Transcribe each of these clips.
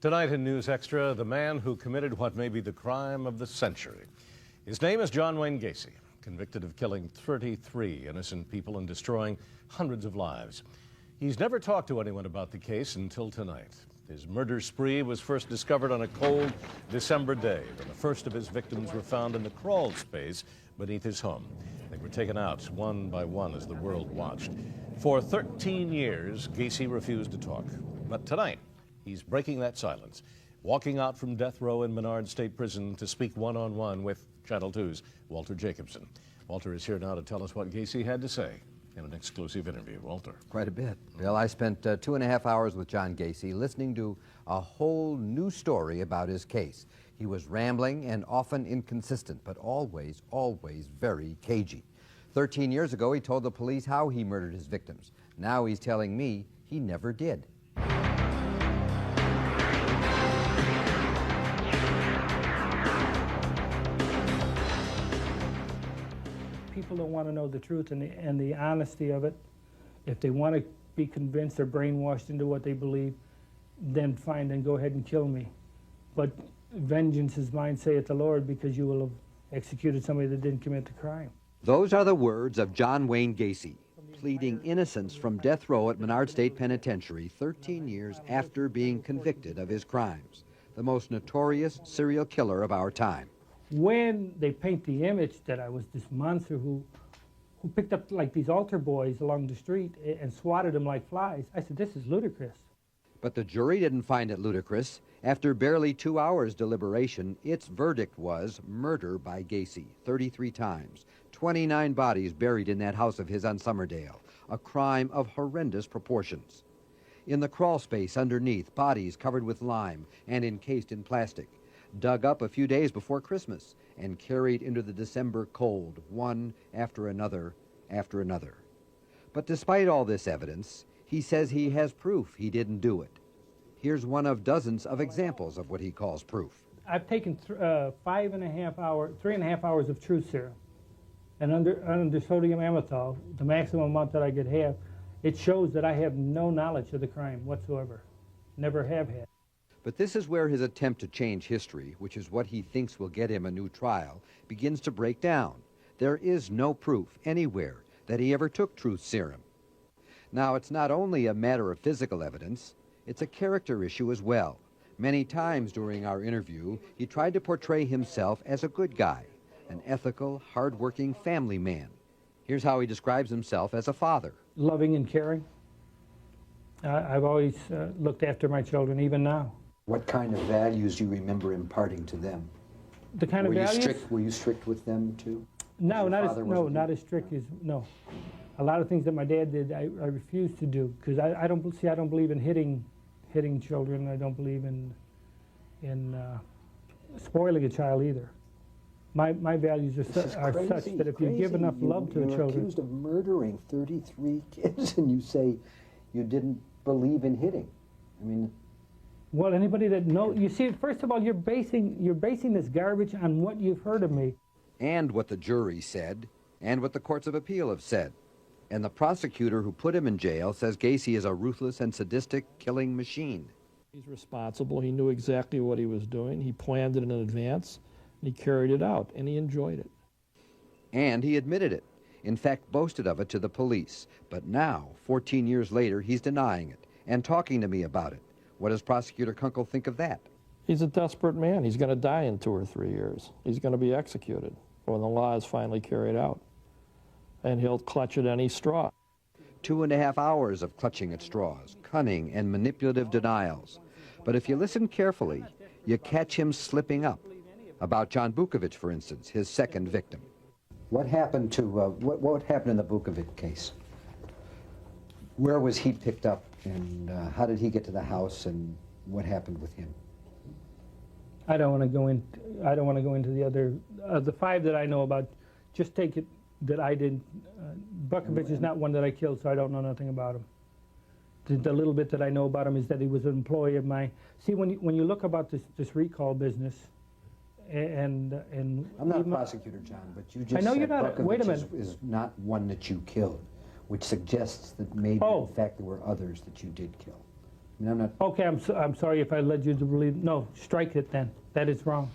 Tonight in News Extra, the man who committed what may be the crime of the century. His name is John Wayne Gacy, convicted of killing 33 innocent people and destroying hundreds of lives. He's never talked to anyone about the case until tonight. His murder spree was first discovered on a cold December day when the first of his victims were found in the crawl space beneath his home. They were taken out one by one as the world watched. For 13 years, Gacy refused to talk. But tonight, he's breaking that silence, walking out from death row in Menard State Prison to speak one-on-one with Channel 2's Walter Jacobson. Walter is here now to tell us what Gacy had to say in an exclusive interview. Walter. Quite a bit. Bill, I spent 2.5 hours with John Gacy listening to a whole new story about his case. He was rambling and often inconsistent, but always very cagey. 13 years ago, he told the police how he murdered his victims. Now he's telling me he never did. People don't want to know the truth and the honesty of it. If they want to be convinced or brainwashed into what they believe, then fine, then go ahead and kill me. But vengeance is mine, saith the Lord, because you will have executed somebody that didn't commit the crime. Those are the words of John Wayne Gacy, pleading innocence from death row at Menard State Penitentiary 13 years after being convicted of his crimes. The most notorious serial killer of our time. When they paint the image that I was this monster who picked up like these altar boys along the street and swatted them like flies, I said, this is ludicrous. But the jury didn't find it ludicrous. After barely 2 hours deliberation, its verdict was murder by Gacy, 33 times. 29 bodies buried in that house of his on Summerdale, a crime of horrendous proportions. In the crawl space underneath, bodies covered with lime and encased in plastic, dug up a few days before Christmas and carried into the December cold, one after another after another. But despite all this evidence, he says he has proof he didn't do it. Here's one of dozens of examples of what he calls proof. I've taken 3.5 hours of truth serum, and under sodium amytal, the maximum amount that I could have, it shows that I have no knowledge of the crime whatsoever. Never have had. But this is where his attempt to change history, which is what he thinks will get him a new trial, begins to break down. There is no proof anywhere that he ever took truth serum. Now, it's not only a matter of physical evidence, it's a character issue as well. Many times during our interview, he tried to portray himself as a good guy, an ethical, hard-working family man. Here's how he describes himself as a father. Loving and caring. I've always looked after my children, even now. What kind of values do you remember imparting to them? The kind of values? Were you strict with them too? No, not as strict as, no. A lot of things that my dad did, I refused to do, because I don't believe in hitting children. I don't believe in spoiling a child either. My values are such that if you give enough love to the children. You're accused of murdering 33 kids, and you say you didn't believe in hitting. I mean. Well, anybody that knows, you see, first of all, you're basing this garbage on what you've heard of me. And what the jury said, and what the courts of appeal have said. And the prosecutor who put him in jail says Gacy is a ruthless and sadistic killing machine. He's responsible. He knew exactly what he was doing. He planned it in advance, and he carried it out, and he enjoyed it. And he admitted it. In fact, boasted of it to the police. But now, 14 years later, he's denying it and talking to me about it. What does Prosecutor Kunkel think of that? He's a desperate man. He's going to die in 2 or 3 years. He's going to be executed when the law is finally carried out. And he'll clutch at any straw. 2.5 hours of clutching at straws, cunning and manipulative denials. But if you listen carefully, you catch him slipping up. About John Bukovic, for instance, his second victim. What happened to, what happened in the Bukovic case? Where was he picked up, and how did he get to the house, and what happened with him? I don't want to go into the other, the 5 that I know about. Just take it that I didn't. Bukovic is not one that I killed, so I don't know nothing about him. The little bit that I know about him is that he was an employee of mine. See, when you look about this recall business, and I'm not a prosecutor, John, but you just I know said you're not. Bukovic Wait a minute. is not one that you killed, which suggests that maybe in fact there were others that you did kill. I mean, I'm not... Okay, I'm sorry if I led you to believe. No, strike it then. That is wrong.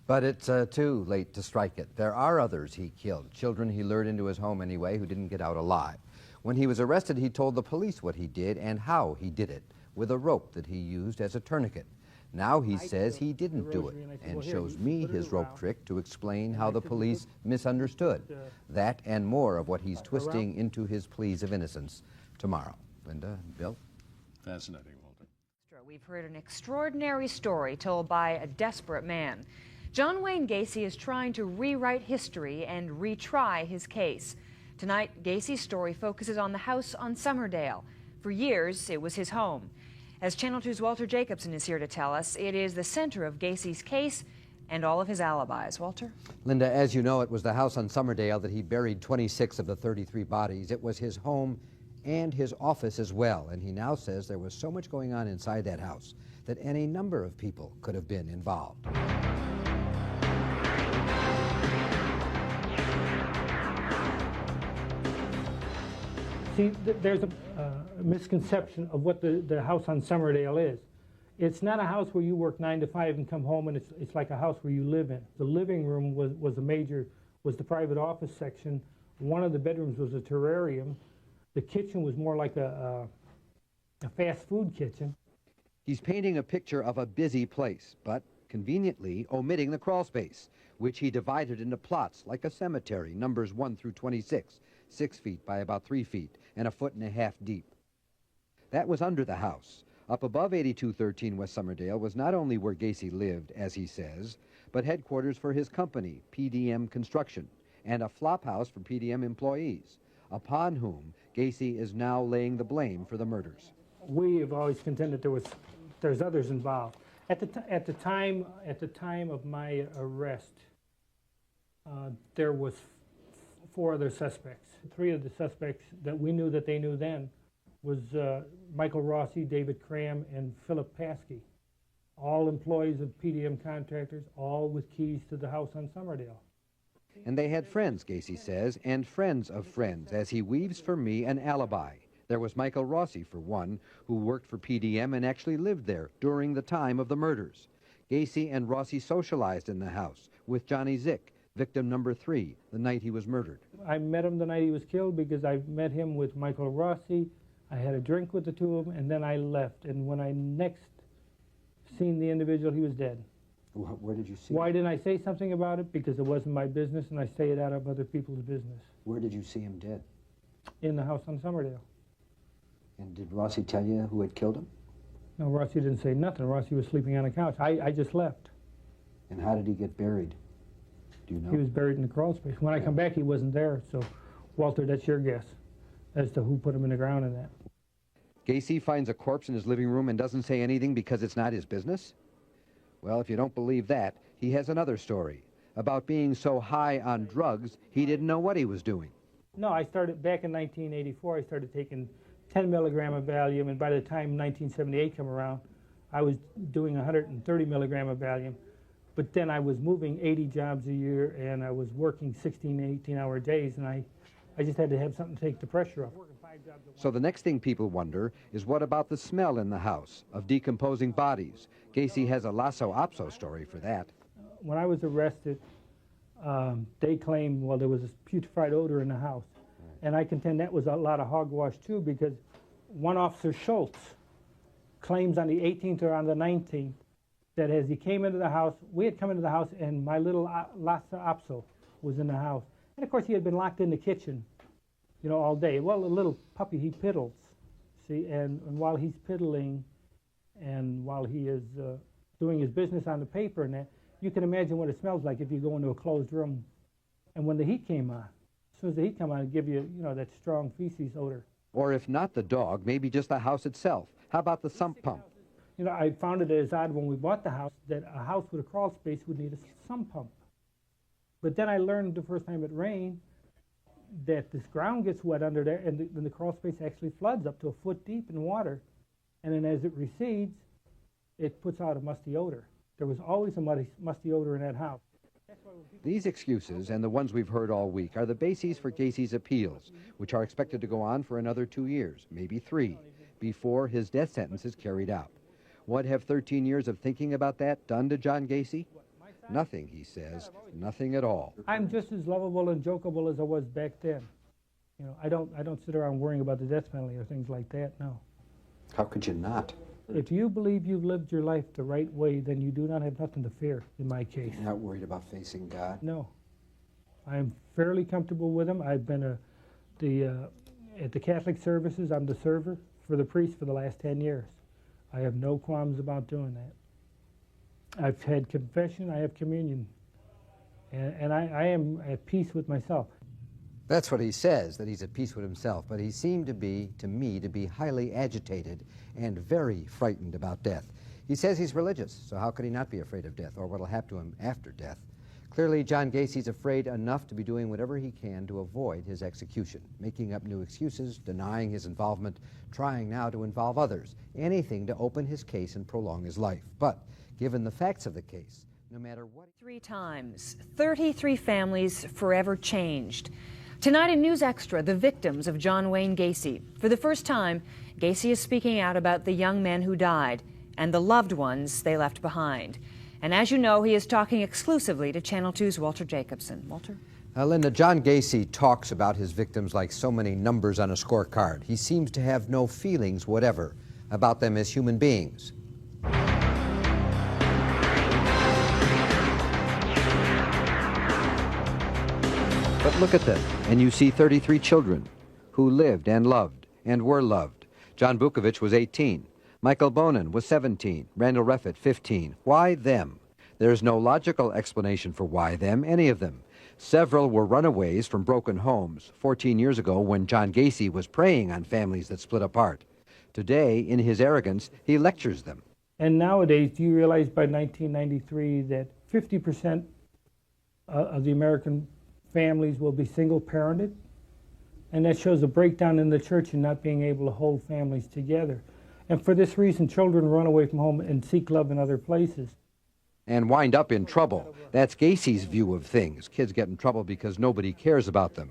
But it's too late to strike it. There are others he killed, children he lured into his home anyway, who didn't get out alive. When he was arrested, he told the police what he did and how he did it, with a rope that he used as a tourniquet. Now he says he didn't do it, and shows me his rope trick to explain how the police misunderstood. That and more of what he's twisting into his pleas of innocence tomorrow. Linda, Bill? Fascinating, Walter. We've heard an extraordinary story told by a desperate man. John Wayne Gacy is trying to rewrite history and retry his case. Tonight, Gacy's story focuses on the house on Summerdale. For years, it was his home. As Channel 2's Walter Jacobson is here to tell us, it is the center of Gacy's case and all of his alibis. Walter? Linda, as you know, it was the house on Summerdale that he buried 26 of the 33 bodies. It was his home and his office as well, and he now says there was so much going on inside that house that any number of people could have been involved. See, there's a misconception of what the house on Summerdale is. It's not a house where you work 9 to 5 and come home, and it's like a house where you live in. The living room was the private office section. One of the bedrooms was a terrarium. The kitchen was more like a fast food kitchen. He's painting a picture of a busy place, but conveniently omitting the crawl space, which he divided into plots like a cemetery, numbers 1 through 26, 6 feet by about 3 feet, and 1.5 feet deep. That was under the house. Up above 8213 West Summerdale was not only where Gacy lived, as he says, but headquarters for his company, PDM Construction, and a flop house for PDM employees, upon whom Gacy is now laying the blame for the murders. We have always contended there's others involved. At the time of my arrest, there was 4 other suspects. 3 of the suspects that we knew that they knew then was Michael Rossi, David Cram, and Philip Paskey, all employees of PDM Contractors, all with keys to the house on Summerdale. And they had friends, Gacy says, and friends of friends, as he weaves for me an alibi. There was Michael Rossi, for one, who worked for PDM and actually lived there during the time of the murders. Gacy and Rossi socialized in the house with Johnny Zick, victim number 3, the night he was murdered. I met him the night he was killed because I met him with Michael Rossi. I had a drink with the 2 of them, and then I left. And when I next seen the individual, he was dead. Where did you see Why him? didn't I say something about it? Because it wasn't my business, and I stayed out of other people's business. Where did you see him dead? In the house on Summerdale. And did Rossi tell you who had killed him? No, Rossi didn't say nothing. Rossi was sleeping on a couch. I just left. And how did he get buried? Do you know? He was buried in the crawl space. When I come back, he wasn't there. So, Walter, that's your guess as to who put him in the ground in that. Gacy finds a corpse in his living room and doesn't say anything because it's not his business? Well, if you don't believe that, he has another story about being so high on drugs he didn't know what he was doing. No, I started back in 1984. I started taking 10 milligram of Valium, and by the time 1978 came around, I was doing 130 milligram of Valium. But then I was moving 80 jobs a year, and I was working 16, 18-hour days, and I just had to have something to take the pressure off. So the next thing people wonder is what about the smell in the house of decomposing bodies? Gacy has a lasso opso story for that. When I was arrested, they claimed, well, there was a putrefied odor in the house. And I contend that was a lot of hogwash, too, because one Officer Schultz claims on the 18th or on the 19th that as he came into the house, we had come into the house, and my little Lhasa Apso was in the house. And, of course, he had been locked in the kitchen, you know, all day. Well, a little puppy, he piddles, see, and while he's piddling and while he is doing his business on the paper and that, you can imagine what it smells like if you go into a closed room. And when the heat came on, as soon as the heat came on, it'd give you, you know, that strong feces odor. Or if not the dog, maybe just the house itself. How about the sump pump? You know, I found it as odd when we bought the house that a house with a crawl space would need a sump pump. But then I learned the first time it rained that this ground gets wet under there, and then the crawl space actually floods up to a foot deep in water. And then as it recedes, it puts out a musty odor. There was always a musty odor in that house. These excuses, and the ones we've heard all week, are the bases for Gacy's appeals, which are expected to go on for another 2 years, maybe 3. before his death sentence is carried out. What have 13 years of thinking about that done to John Gacy? Nothing, he says, nothing at all. I'm just as lovable and jokeable as I was back then. You know, I don't sit around worrying about the death penalty or things like that, no. How could you not? If you believe you've lived your life the right way, then you do not have nothing to fear, in my case. You're not worried about facing God? No. I'm fairly comfortable with him. I've been at the Catholic services, I'm the server for the priest for the last 10 years. I have no qualms about doing that. I've had confession, I have communion, and I am at peace with myself. That's what he says, that he's at peace with himself, but he seemed to me, to be highly agitated and very frightened about death. He says he's religious, so how could he not be afraid of death or what'll happen to him after death? Clearly, John Gacy's afraid enough to be doing whatever he can to avoid his execution, making up new excuses, denying his involvement, trying now to involve others, anything to open his case and prolong his life. But given the facts of the case, no matter what... 3 times, 33 families forever changed. Tonight in News Extra, the victims of John Wayne Gacy. For the first time, Gacy is speaking out about the young men who died and the loved ones they left behind. And as you know, he is talking exclusively to Channel 2's Walter Jacobson. Walter? Linda, John Gacy talks about his victims like so many numbers on a scorecard. He seems to have no feelings whatever about them as human beings. But look at them, and you see 33 children who lived and loved and were loved. John Bukovich was 18. Michael Bonin was 17. Randall Reffett, 15. Why them? There's no logical explanation for why them, any of them. Several were runaways from broken homes 14 years ago when John Gacy was preying on families that split apart. Today, in his arrogance, he lectures them. And nowadays, do you realize by 1993 that 50% of the American families will be single-parented? And that shows a breakdown in the church and not being able to hold families together. And for this reason, children run away from home and seek love in other places. And wind up in trouble. That's Gacy's view of things. Kids get in trouble because nobody cares about them.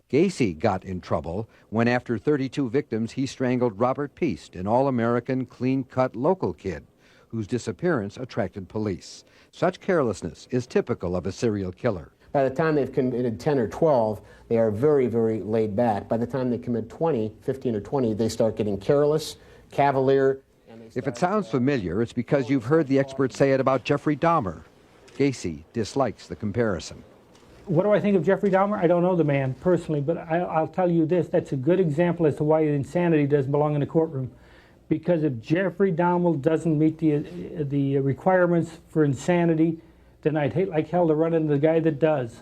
Gacy got in trouble when, after 32 victims, he strangled Robert Peast, an all-American, clean-cut local kid whose disappearance attracted police. Such carelessness is typical of a serial killer. By the time they've committed 10 or 12, they are very, very laid back. By the time they commit 20, 15 or 20, they start getting careless, cavalier. If it sounds familiar, it's because you've heard the experts say it about Jeffrey Dahmer. Gacy dislikes the comparison. What do I think of Jeffrey Dahmer? I don't know the man personally, but I'll tell you this. That's a good example as to why insanity doesn't belong in the courtroom. Because if Jeffrey Dahmer doesn't meet the requirements for insanity, then I'd hate like hell to run into the guy that does.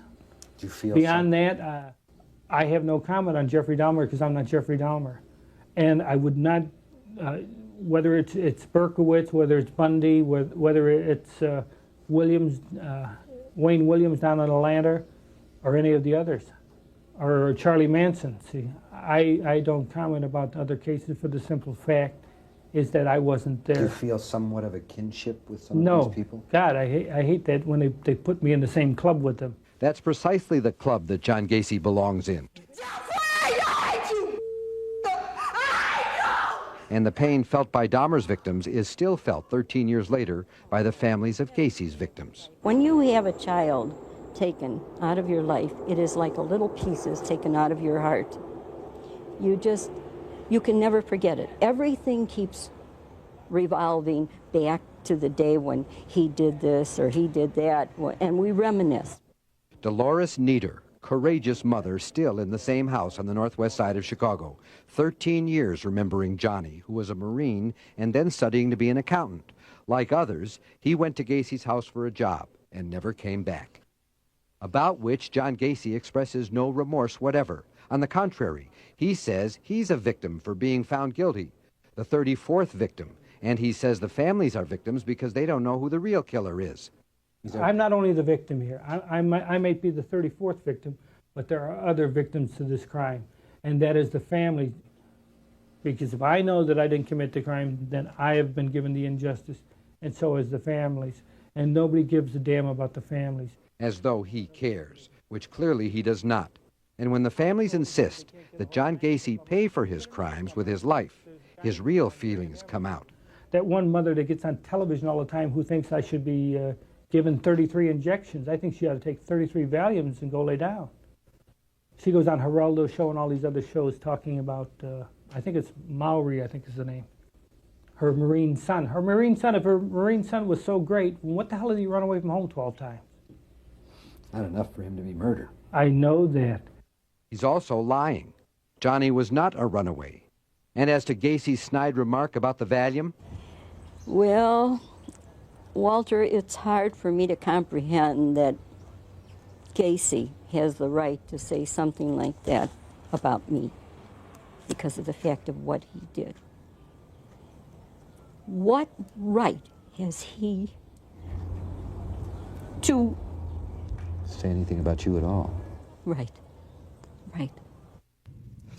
Do you feel Beyond that, I have no comment on Jeffrey Dahmer because I'm not Jeffrey Dahmer. And I would not, whether it's Berkowitz, whether it's Bundy, whether it's Williams, Wayne Williams down in Atlanta, or any of the others, or Charlie Manson. See, I don't comment about other cases for the simple fact is that I wasn't there. Do you feel somewhat of a kinship with some of these people? No, God, I hate that when they put me in the same club with them. That's precisely the club that John Gacy belongs in. And the pain felt by Dahmer's victims is still felt 13 years later by the families of Gacy's victims. When you have a child taken out of your life, it is like a little pieces taken out of your heart. You can never forget it. Everything keeps revolving back to the day when he did this or he did that, and we reminisce. Dolores Nieder, courageous mother, still in the same house on the northwest side of Chicago. 13 years remembering Johnny, who was a Marine and then studying to be an accountant. Like others, he went to Gacy's house for a job and never came back. About which John Gacy expresses no remorse whatever. On the contrary, he says he's a victim for being found guilty, the 34th victim, and he says the families are victims because they don't know who the real killer is. I'm not only the victim here. I might be the 34th victim, but there are other victims to this crime, and that is the family. Because if I know that I didn't commit the crime, then I have been given the injustice, and so has the families. And nobody gives a damn about the families. As though he cares, which clearly he does not. And when the families insist that John Gacy pay for his crimes with his life, his real feelings come out. That one mother that gets on television all the time who thinks I should be given 33 injections, I think she ought to take 33 Valiums and go lay down. She goes on Geraldo show and all these other shows talking about, I think it's Maori, I think is the name. Her Marine son. Her Marine son, if her Marine son was so great, what the hell did he run away from home 12 times? Not enough for him to be murdered. I know that. He's also lying. Johnny was not a runaway. And as to Gacy's snide remark about the Valium, Well, Walter, it's hard for me to comprehend that Gacy has the right to say something like that about me because of the fact of what he did. What right has he to... Say anything about you at all? Right.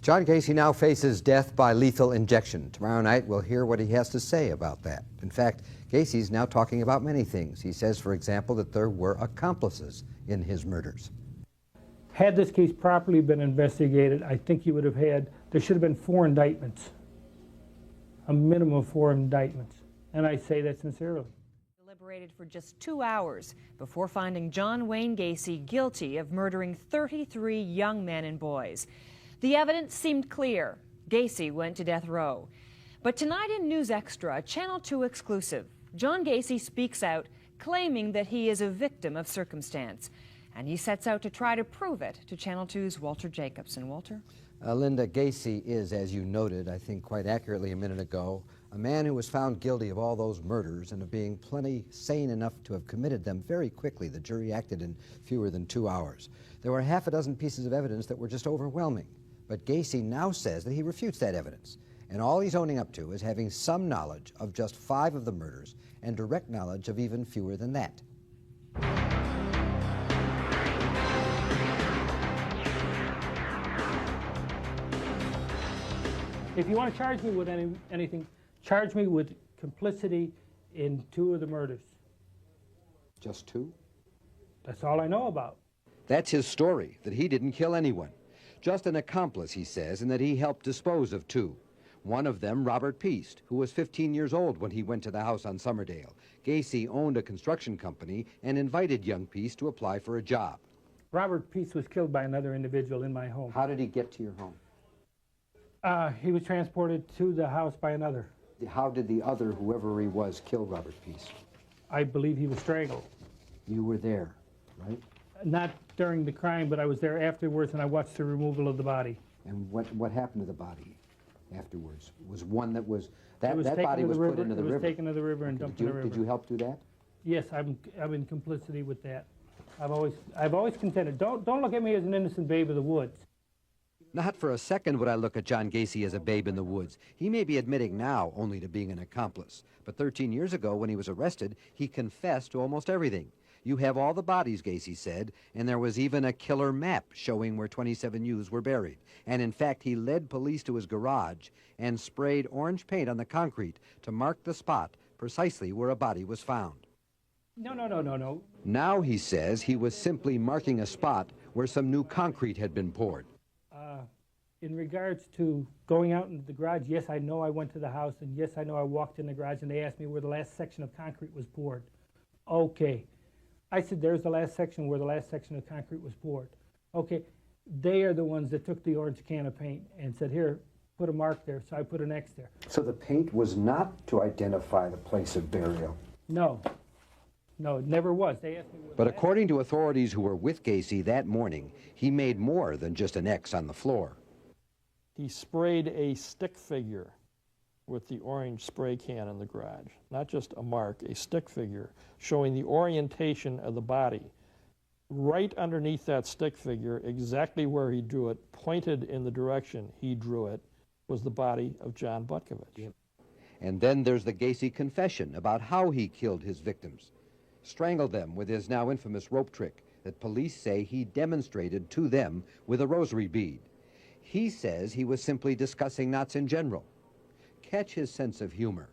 John Gacy now faces death by lethal injection. Tomorrow night we'll hear what he has to say about that. In fact, Gacy's now talking about many things. He says, for example, that there were accomplices in his murders. Had this case properly been investigated, I think you would have had, there should have been 4 indictments. A minimum of 4 indictments. And I say that sincerely. Deliberated for just 2 hours before finding John Wayne Gacy guilty of murdering 33 young men and boys. The evidence seemed clear. Gacy went to death row. But tonight in News Extra, a Channel 2 exclusive, John Gacy speaks out, claiming that he is a victim of circumstance. And he sets out to try to prove it to Channel 2's Walter Jacobson. Walter? Linda, Gacy is, as you noted, I think quite accurately a minute ago, a man who was found guilty of all those murders and of being plenty sane enough to have committed them very quickly. The jury acted in fewer than 2 hours. There were half a dozen pieces of evidence that were just overwhelming. But Gacy now says that he refutes that evidence. And all he's owning up to is having some knowledge of just 5 of the murders and direct knowledge of even fewer than that. If you want to charge me with anything, charge me with complicity in 2 of the murders. Just 2? That's all I know about. That's his story, that he didn't kill anyone. Just an accomplice, he says, and that he helped dispose of 2. One of them, Robert Peast, who was 15 years old when he went to the house on Summerdale. Gacy owned a construction company and invited young Peast to apply for a job. Robert Peast was killed by another individual in my home. How did he get to your home? He was transported to the house by another. How did the other, whoever he was, kill Robert Peast? I believe he was strangled. You were there, right? Not during the crime, but I was there afterwards and I watched the removal of the body. And what happened to the body afterwards? Was one that was... It was that taken body to the was river. put into the river? It was taken to the river and dumped in the river. Did you help do that? Yes, I'm in complicity with that. I've always contended. Don't look at me as an innocent babe of the woods. Not for a second would I look at John Gacy as a babe in the woods. He may be admitting now only to being an accomplice. But 13 years ago, when he was arrested, he confessed to almost everything. You have all the bodies, Gacy said, and there was even a killer map showing where 27 youths were buried. And in fact, he led police to his garage and sprayed orange paint on the concrete to mark the spot precisely where a body was found. No. Now, he says, he was simply marking a spot where some new concrete had been poured. In regards to going out into the garage, yes, I know I went to the house, and yes, I know I walked in the garage, and they asked me where the last section of concrete was poured. Okay. I said, there's the last section where the last section of concrete was poured. Okay. They are the ones that took the orange can of paint and said, here, put a mark there. So I put an X there. So the paint was not to identify the place of burial? No, it never was. They asked me where But according to authorities who were with Gacy that morning, he made more than just an X on the floor. He sprayed a stick figure with the orange spray can in the garage. Not just a mark, a stick figure showing the orientation of the body. Right underneath that stick figure, exactly where he drew it, pointed in the direction he drew it, was the body of John Butkovich. Yep. And then there's the Gacy confession about how he killed his victims. Strangled them with his now infamous rope trick that police say he demonstrated to them with a rosary bead. He says he was simply discussing knots in general. Catch his sense of humor.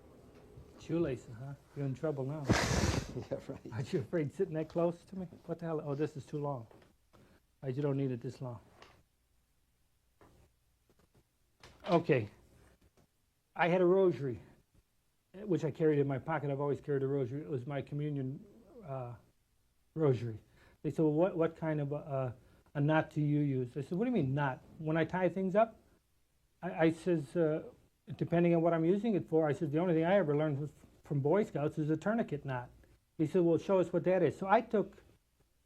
Shoelacing, huh? You're in trouble now. Yeah, right. Aren't you afraid sitting that close to me? What the hell? Oh, this is too long. You don't need it this long. Okay. I had a rosary, which I carried in my pocket. I've always carried a rosary. It was my communion rosary. They said, well, what kind of a knot do you use? I said, what do you mean knot? When I tie things up? I says, depending on what I'm using it for, I said, the only thing I ever learned from Boy Scouts is a tourniquet knot. He said, well, show us what that is. So I took,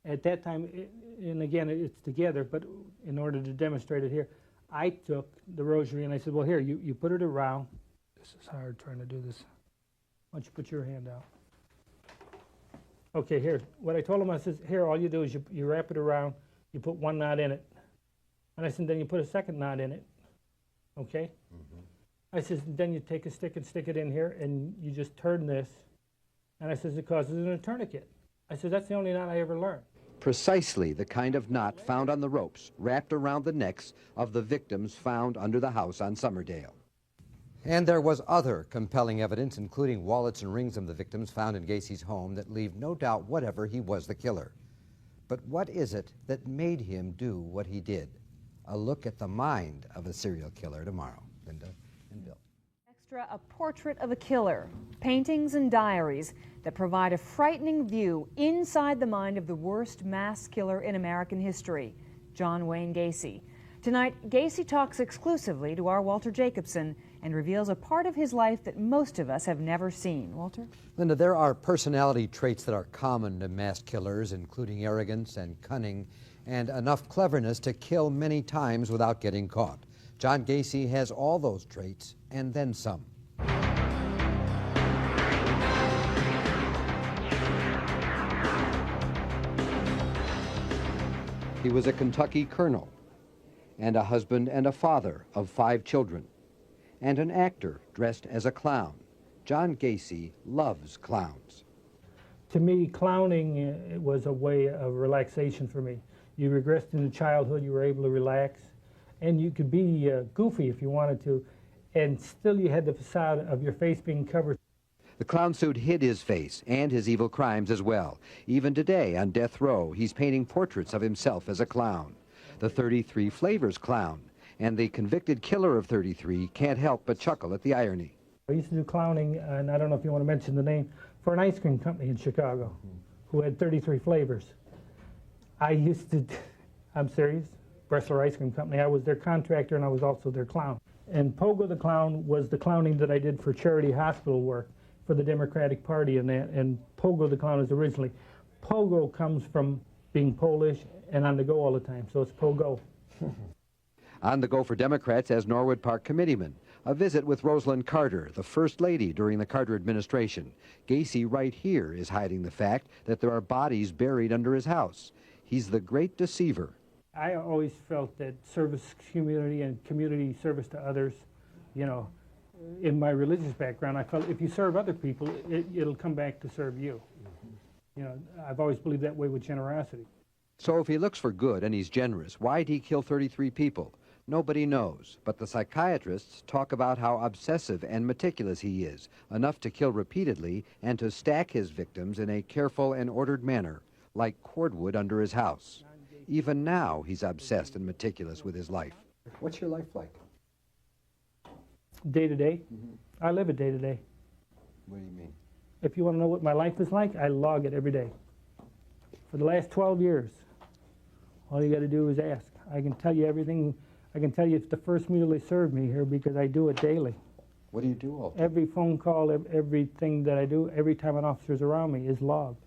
at that time, and again, it's together, but in order to demonstrate it here, I took the rosary and I said, well, here, you put it around. This is hard trying to do this. Why don't you put your hand out? Okay, here. What I told him, I said, here, all you do is you wrap it around, you put one knot in it. And I said, then you put a second knot in it. Okay? I said, then you take a stick and stick it in here, and you just turn this. And I says, it causes a tourniquet. I said, that's the only knot I ever learned. Precisely the kind of knot found on the ropes wrapped around the necks of the victims found under the house on Summerdale. And there was other compelling evidence, including wallets and rings of the victims found in Gacy's home, that leave no doubt whatever he was the killer. But what is it that made him do what he did? A look at the mind of a serial killer tomorrow. Linda and Bill. Extra, a portrait of a killer, paintings and diaries that provide a frightening view inside the mind of the worst mass killer in American history, John Wayne Gacy. Tonight, Gacy talks exclusively to our Walter Jacobson and reveals a part of his life that most of us have never seen. Walter? Linda, there are personality traits that are common to mass killers, including arrogance and cunning, and enough cleverness to kill many times without getting caught. John Gacy has all those traits, and then some. He was a Kentucky colonel, and a husband and a father of 5 children, and an actor dressed as a clown. John Gacy loves clowns. To me, clowning it was a way of relaxation for me. You regressed into childhood, you were able to relax, and you could be goofy if you wanted to, and still you had the facade of your face being covered. The clown suit hid his face and his evil crimes as well. Even today, on death row, he's painting portraits of himself as a clown. The 33 Flavors clown, and the convicted killer of 33 can't help but chuckle at the irony. I used to do clowning, and I don't know if you want to mention the name, for an ice cream company in Chicago who had 33 flavors. I used to, I'm serious, Bressler Ice Cream Company. I was their contractor and I was also their clown. And Pogo the Clown was the clowning that I did for charity hospital work for the Democratic Party and that. And Pogo the Clown is originally. Pogo comes from being Polish and on the go all the time, so it's Pogo. On the go for Democrats as Norwood Park committeeman. A visit with Rosalind Carter, the First Lady during the Carter administration. Gacy right here is hiding the fact that there are bodies buried under his house. He's the great deceiver. I always felt that service community and community service to others, you know, in my religious background, I felt if you serve other people, it'll come back to serve you. You know, I've always believed that way with generosity. So if he looks for good and he's generous, why'd he kill 33 people? Nobody knows, but the psychiatrists talk about how obsessive and meticulous he is, enough to kill repeatedly and to stack his victims in a careful and ordered manner, like cordwood under his house. Even now, he's obsessed and meticulous with his life. What's your life like? Day to day. I live it day to day. What do you mean? If you want to know what my life is like, I log it every day. For the last 12 years, all you got to do is ask. I can tell you everything. I can tell you it's the first meal they served me here because I do it daily. What do you do all day? Every phone call, everything that I do, every time an officer's around me is logged.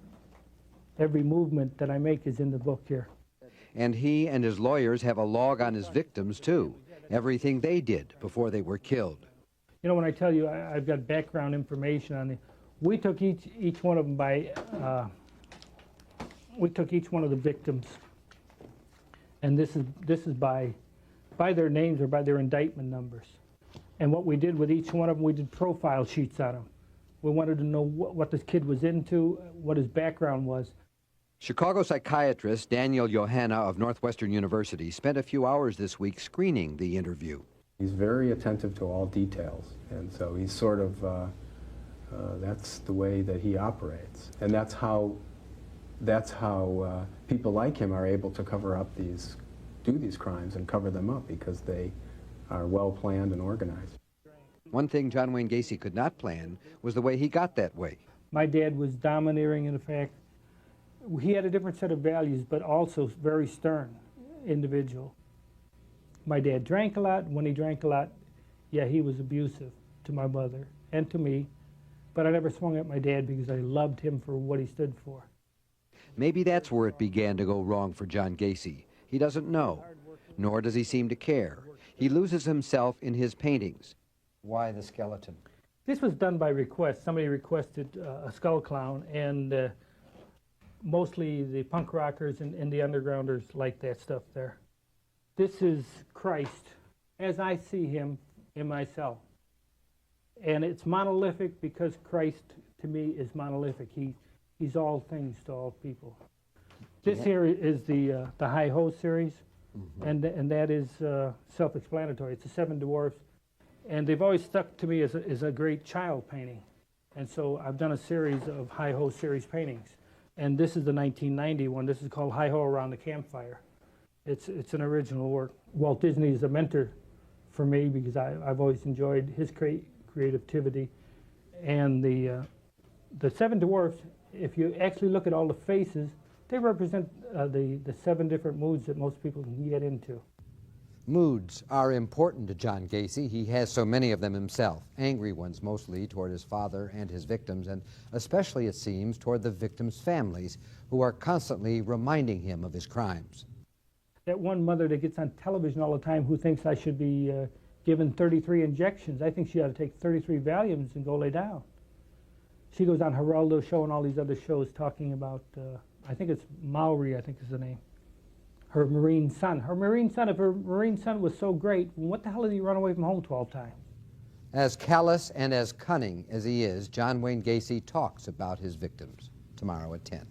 Every movement that I make is in the book here. And he and his lawyers have a log on his victims, too. Everything they did before they were killed. You know, when I tell you I've got background information on it, we took each one of them by, we took each one of the victims, and this is by their names or by their indictment numbers. And what we did with each one of them, we did profile sheets on them. We wanted to know what this kid was into, what his background was. Chicago psychiatrist Daniel Johanna of Northwestern University spent a few hours this week screening the interview. He's very attentive to all details, and so he's sort of, that's the way that he operates. And that's how people like him are able to cover up do these crimes and cover them up, because they are well planned and organized. One thing John Wayne Gacy could not plan was the way he got that way. My dad was domineering in the fact he had a different set of values, but also very stern individual. My dad drank a lot. When he drank a lot, yeah, he was abusive to my mother and to me, but I never swung at my dad because I loved him for what he stood for. Maybe that's where it began to go wrong for John Gacy. He doesn't know, nor does he seem to care. He loses himself in his paintings. Why the skeleton? This was done by request. Somebody requested a skull clown, and mostly the punk rockers and the undergrounders like that stuff there. This is Christ as I see him in myself. And it's monolithic because Christ, to me, is monolithic. He's all things to all people. This here is the Hi-Ho series, and that is self-explanatory. It's the Seven Dwarfs, and they've always stuck to me as a great child painting. And so I've done a series of Hi-Ho series paintings. And this is the 1990 one. This is called Hi-Ho Around the Campfire. It's an original work. Walt Disney is a mentor for me because I've always enjoyed his creativity. And the Seven Dwarfs, if you actually look at all the faces, they represent the 7 different moods that most people can get into. Moods are important to John Gacy. He has so many of them himself, angry ones mostly toward his father and his victims, and especially, it seems, toward the victims' families, who are constantly reminding him of his crimes. That one mother that gets on television all the time who thinks I should be given 33 injections, I think she ought to take 33 Valiums and go lay down. She goes on Geraldo Show and all these other shows talking about, I think it's Maori, I think is the name. Her Marine son. Her Marine son, if her Marine son was so great, what the hell did he run away from home 12 times? As callous and as cunning as he is, John Wayne Gacy talks about his victims tomorrow at 10.